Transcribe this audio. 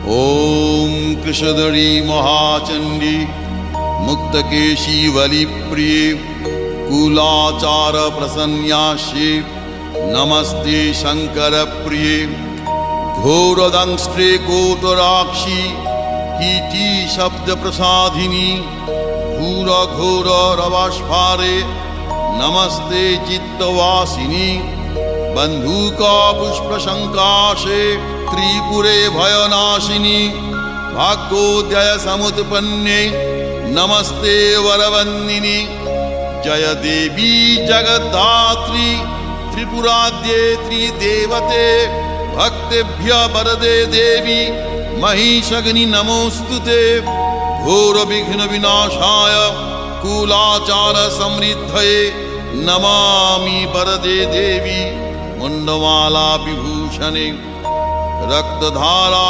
ॐ कृशधरी महाचण्डी मुक्तकेशी वलिप्रिये कुलाचार प्रसन्यास्ये नमस्ते शंकरप्रिये घोरदंष्ट्रे कोटराक्षी कीटी शब्द प्रसादिनी घोर घोर रवास्फारे नमस्ते चित्तवासिनी बंधुका पुष्प शंकाशे त्रिपुरे भयनाशिनी भाग्योदय समुत्पन्ने नमस्ते वरवन्दिनी जय देवी जगद्धात्री त्रिपुराद्ये त्रिदेवते भक्तेभ्य वरदे देवी महिषग्नि नमोस्तुते घोर विघ्न विनाशाय कुलाचार समृद्धये नमामि वरदे देवी मुंडमाला विभूषणे रक्तधारा